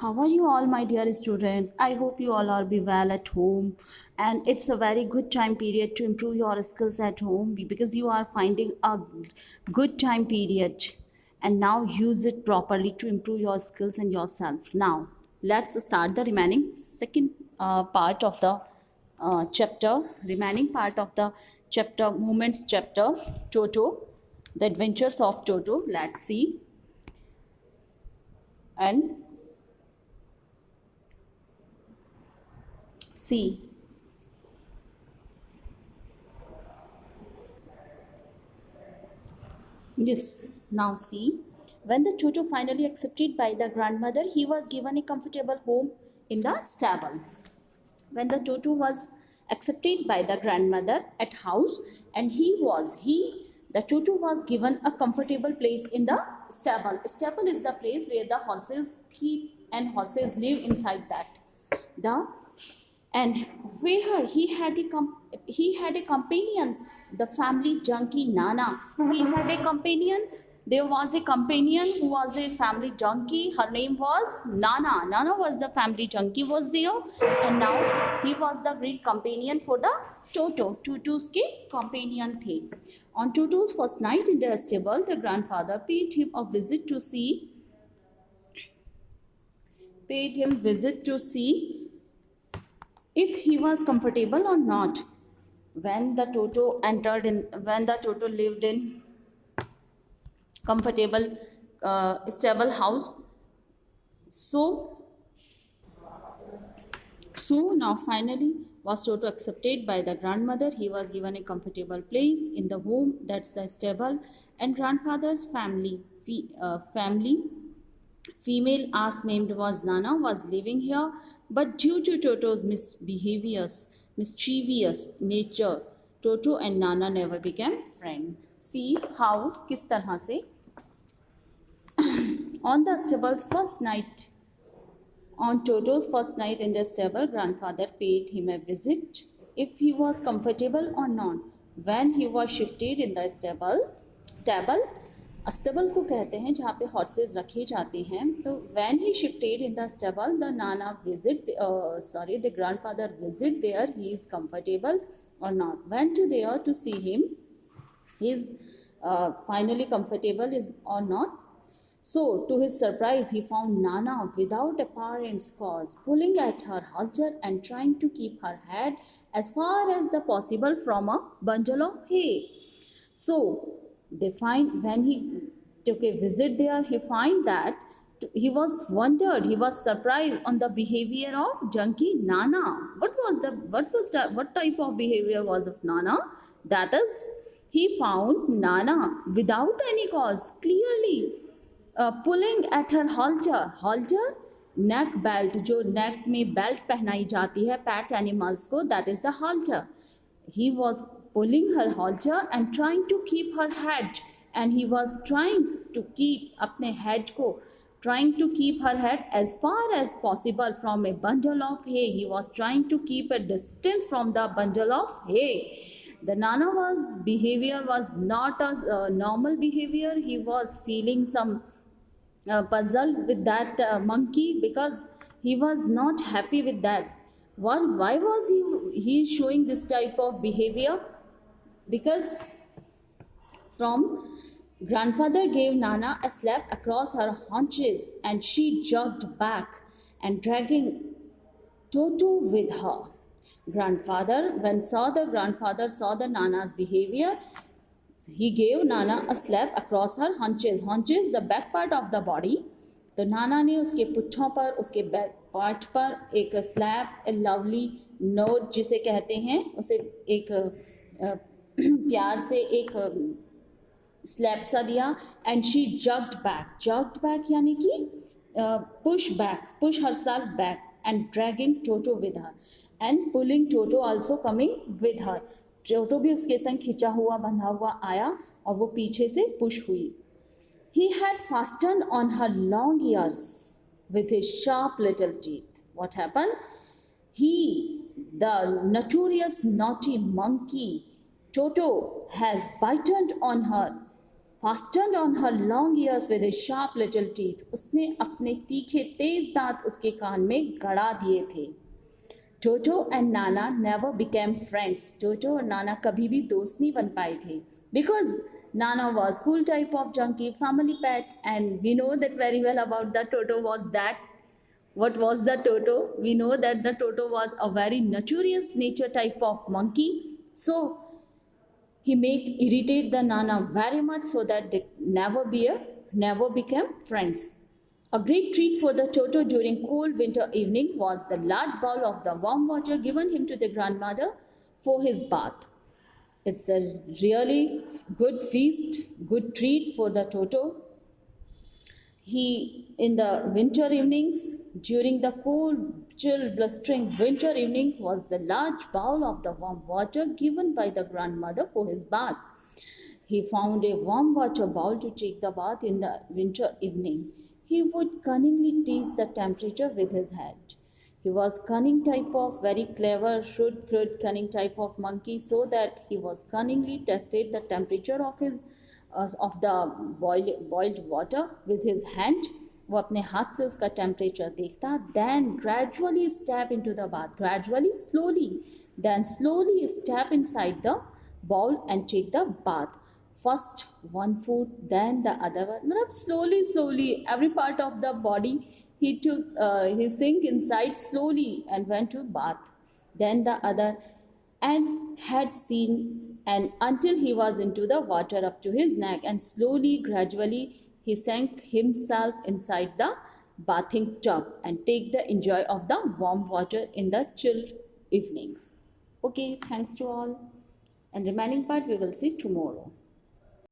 How are you all, my dear students? I hope you all are be well at home, and it's a very good time period to improve your skills at home because you are finding a good time period, and now use it properly to improve your skills and yourself. Now, let's start the remaining second part of the remaining part of the chapter, Moments chapter, Toto, the adventures of Toto. Let's see. And see. Yes, now see. When the Toto finally accepted by the grandmother, he was given a comfortable home in the stable. When the Toto was accepted by the grandmother at house, and the Toto was given a comfortable place in the stable. Stable is the place where the horses keep and horses live inside that. The and where he had a companion, the family junkie Nana. He had a companion. There was a companion who was a family junkie. Her name was Nana. Nana was the family junkie was there, and now he was the great companion for the Toto. Tutu's के companion थे. On Tutu's first night in the stable, the grandfather paid him visit to see if he was comfortable or not. When the Toto lived in comfortable stable house. So so now finally was Toto accepted by the grandmother. He was given a comfortable place in the home, that's the stable, and grandfather's family female ass named was Nana was living here, but due to Toto's mischievous nature, Toto and Nana never became friends. See how किस तरह से on the stable's first night on Toto's first night in the stable, grandfather paid him a visit if he was comfortable or not. When he was shifted in the stable, stable को कहते हैं जहाँ पे horses रखे जाते हैं. तो when he shifted in the stable, the grandfather visit there. He is comfortable or not. Went to there to see him. He is finally comfortable is or not. So, to his surprise, he found Nana without apparent cause, pulling at her halter and trying to keep her head as far as the possible from a bundle of hay. So, they find when he took a visit there, he find that he was surprised on the behavior of junkie Nana. What type of behavior was of Nana? That is, he found Nana without any cause, clearly pulling at her halter neck belt, जो neck में belt पहनाई जाती है pet animals को, that is the halter. He was pulling her halter and trying to keep her head, and he was trying to keep अपने head को trying to keep her head as far as possible from a bundle of hay. He was trying to keep a distance from the bundle of hay. The Nana behavior was not a normal behavior. He was feeling some puzzled with that monkey because he was not happy with that. Why was he showing this type of behavior? Because from grandfather gave Nana a slap across her haunches, and she jogged back and dragging Toto with her. Grandfather saw the Nana's behavior, he gave Nana a slap across her haunches. Haunches, the back part of the body. तो नाना ने उसके पुट्ठों पर, उसके back part पर एक slab, ए lovely note जिसे कहते हैं, उसे एक प्यार से एक स्लैप सा दिया. एंड शी जग्ड बैक यानी कि push herself back, and dragging Toto with her, and pulling Toto also coming with her. Toto भी उसके संग खिंचा हुआ बंधा हुआ आया और वो पीछे से पुश हुई. He had fastened on her long ears with his sharp little teeth. What happened? The notorious naughty monkey, Toto, has bitten on her fastened on her long ears with his sharp little teeth. उसने अपने तीखे तेज दांत उसके कान में गड़ा दिए थे. Toto and Nana never became friends. Toto और नाना कभी भी दोस्त नहीं बन पाए थे. Because Nana was cool type of junkie, family pet, and we know that very well about the Toto was that. What was the Toto? We know that the Toto was a very notorious nature type of monkey. So he made irritate the Nana very much so that they never became friends. A great treat for the Toto during cold winter evening was the large bowl of the warm water given him to the grandmother for his bath. It's a really good feast, good treat for the Toto. He, in the winter evenings, during the cold, chill, blustering winter evening, was the large bowl of the warm water given by the grandmother for his bath. He found a warm water bowl to take the bath in the winter evening. He would cunningly tease the temperature with his head. He was cunning type of very clever, shrewd, cunning type of monkey, so that he was cunningly tested the temperature of the boiled water with his hand. वो अपने हाथ से उसका temperature देखता. Then gradually step into the bath. Gradually, slowly. Then slowly step inside the bowl and take the bath. First one foot, then the other one. मतलब slowly, every part of the body he took, he sink inside slowly and went to bath. Then the other, and had seen, and until he was into the water up to his neck, and slowly, gradually, he sank himself inside the bathing tub and take the enjoy of the warm water in the chilled evenings. Okay, thanks to all. And remaining part we will see tomorrow.